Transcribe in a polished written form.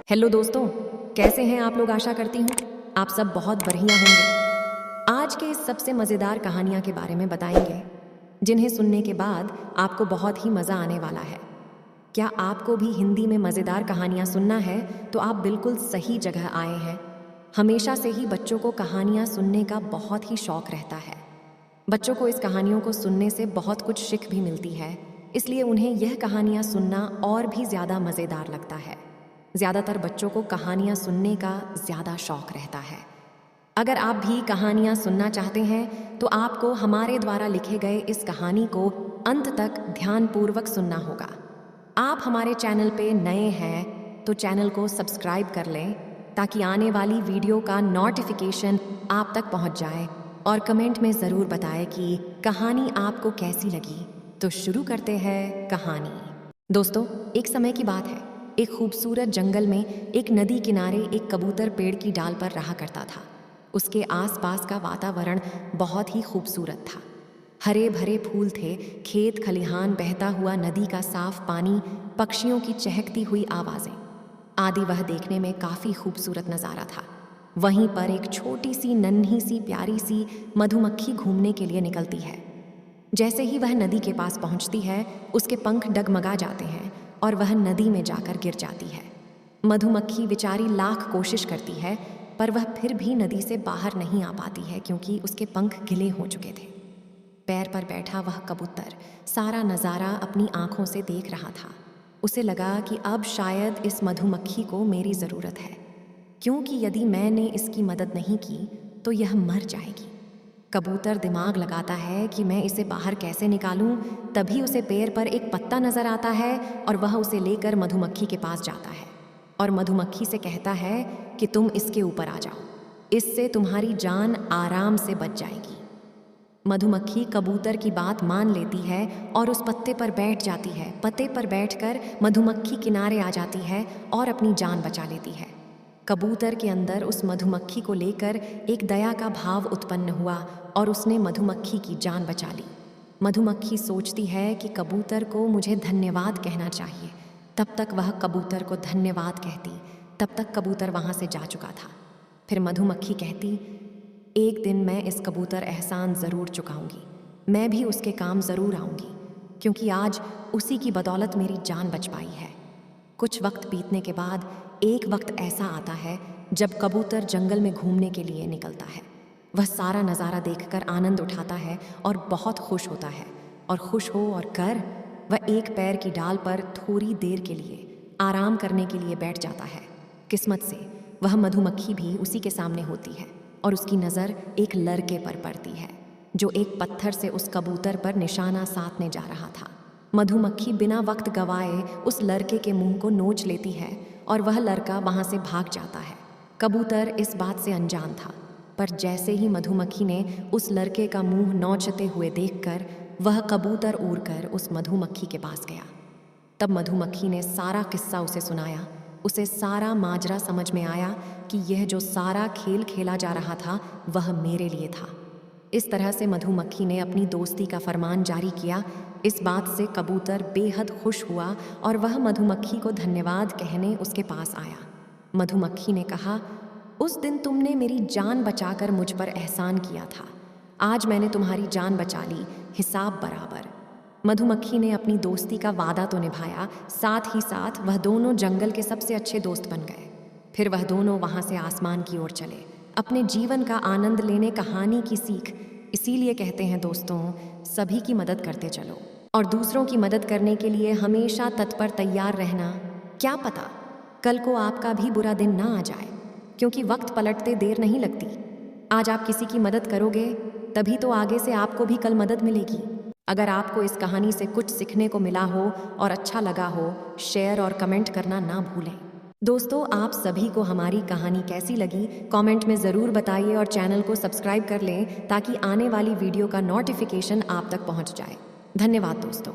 Hello दोस्तों, कैसे हैं आप लोग। आशा करती हूँ आप सब बहुत बढ़िया होंगे। आज के इस सबसे मज़ेदार कहानियाँ के बारे में बताएंगे जिन्हें सुनने के बाद आपको बहुत ही मज़ा आने वाला है। क्या आपको भी हिंदी में मज़ेदार कहानियाँ सुनना है तो आप बिल्कुल सही जगह आए हैं। हमेशा से ही बच्चों को कहानियाँ सुनने का बहुत ही शौक रहता है। बच्चों को इस कहानियों को सुनने से बहुत कुछ सीख भी मिलती है, इसलिए उन्हें यह कहानियाँ सुनना और भी ज़्यादा मज़ेदार लगता है। ज़्यादातर बच्चों को कहानियाँ सुनने का ज़्यादा शौक रहता है। अगर आप भी कहानियाँ सुनना चाहते हैं तो आपको हमारे द्वारा लिखे गए इस कहानी को अंत तक ध्यानपूर्वक सुनना होगा। आप हमारे चैनल पे नए हैं तो चैनल को सब्सक्राइब कर लें ताकि आने वाली वीडियो का नोटिफिकेशन आप तक पहुंच जाए, और कमेंट में ज़रूर बताएं कि कहानी आपको कैसी लगी। तो शुरू करते हैं कहानी। दोस्तों, एक समय की बात है। एक खूबसूरत जंगल में एक नदी किनारे एक कबूतर पेड़ की डाल पर रहा करता था। उसके आसपास का वातावरण बहुत ही खूबसूरत था। हरे भरे फूल थे, खेत खलिहान, बहता हुआ नदी का साफ पानी, पक्षियों की चहकती हुई आवाज़ें आदि वह देखने में काफ़ी खूबसूरत नज़ारा था। वहीं पर एक छोटी सी नन्ही सी प्यारी सी मधुमक्खी घूमने के लिए निकलती है। जैसे ही वह नदी के पास पहुंचती है, उसके पंख डगमगा जाते हैं और वह नदी में जाकर गिर जाती है। मधुमक्खी बेचारी लाख कोशिश करती है पर वह फिर भी नदी से बाहर नहीं आ पाती है क्योंकि उसके पंख गिले हो चुके थे। पैर पर बैठा वह कबूतर सारा नज़ारा अपनी आंखों से देख रहा था। उसे लगा कि अब शायद इस मधुमक्खी को मेरी ज़रूरत है, क्योंकि यदि मैंने इसकी मदद नहीं की तो यह मर जाएगी। कबूतर दिमाग लगाता है कि मैं इसे बाहर कैसे निकालूं। तभी उसे पेड़ पर एक पत्ता नजर आता है और वह उसे लेकर मधुमक्खी के पास जाता है और मधुमक्खी से कहता है कि तुम इसके ऊपर आ जाओ, इससे तुम्हारी जान आराम से बच जाएगी। मधुमक्खी कबूतर की बात मान लेती है और उस पत्ते पर बैठ जाती है। पत्ते पर बैठकर मधुमक्खी किनारे आ जाती है और अपनी जान बचा लेती है। कबूतर के अंदर उस मधुमक्खी को लेकर एक दया का भाव उत्पन्न हुआ और उसने मधुमक्खी की जान बचा ली। मधुमक्खी सोचती है कि कबूतर को मुझे धन्यवाद कहना चाहिए। तब तक वह कबूतर को धन्यवाद कहती, तब तक कबूतर वहाँ से जा चुका था। फिर मधुमक्खी कहती, एक दिन मैं इस कबूतर एहसान ज़रूर चुकाऊंगी। मैं भी उसके काम ज़रूर आऊंगी, क्योंकि आज उसी की बदौलत मेरी जान बच पाई है। कुछ वक्त बीतने के बाद एक वक्त ऐसा आता है जब कबूतर जंगल में घूमने के लिए निकलता है। वह सारा नज़ारा देखकर आनंद उठाता है और बहुत खुश होता है, और खुश हो और कर वह एक पैर की डाल पर थोड़ी देर के लिए आराम करने के लिए बैठ जाता है। किस्मत से वह मधुमक्खी भी उसी के सामने होती है और उसकी नज़र एक लड़के पर पड़ती है जो एक पत्थर से उस कबूतर पर निशाना साधने जा रहा था। मधुमक्खी बिना वक्त गवाए उस लड़के के मुंह को नोच लेती है और वह लड़का वहां से भाग जाता है। कबूतर इस बात से अनजान था, पर जैसे ही मधुमक्खी ने उस लड़के का मुंह नोचते हुए देखकर वह कबूतर उड़कर उस मधुमक्खी के पास गया। तब मधुमक्खी ने सारा किस्सा उसे सुनाया। उसे सारा माजरा समझ में आया कि यह जो सारा खेल खेला जा रहा था वह मेरे लिए था। इस तरह से मधुमक्खी ने अपनी दोस्ती का फरमान जारी किया। इस बात से कबूतर बेहद खुश हुआ और वह मधुमक्खी को धन्यवाद कहने उसके पास आया। मधुमक्खी ने कहा, उस दिन तुमने मेरी जान बचाकर मुझ पर एहसान किया था। आज मैंने तुम्हारी जान बचा ली, हिसाब बराबर। मधुमक्खी ने अपनी दोस्ती का वादा तो निभाया, साथ ही साथ वह दोनों जंगल के सबसे अच्छे दोस्त बन गए। फिर वह दोनों वहाँ से आसमान की ओर चले, अपने जीवन का आनंद लेने। कहानी की सीख इसीलिए कहते हैं दोस्तों, सभी की मदद करते चलो और दूसरों की मदद करने के लिए हमेशा तत्पर तैयार रहना। क्या पता कल को आपका भी बुरा दिन ना आ जाए, क्योंकि वक्त पलटते देर नहीं लगती। आज आप किसी की मदद करोगे तभी तो आगे से आपको भी कल मदद मिलेगी। अगर आपको इस कहानी से कुछ सीखने को मिला हो और अच्छा लगा हो, शेयर और कमेंट करना ना भूलें। दोस्तों, आप सभी को हमारी कहानी कैसी लगी कमेंट में ज़रूर बताइए और चैनल को सब्सक्राइब कर लें ताकि आने वाली वीडियो का नोटिफिकेशन आप तक पहुंच जाए। धन्यवाद दोस्तों।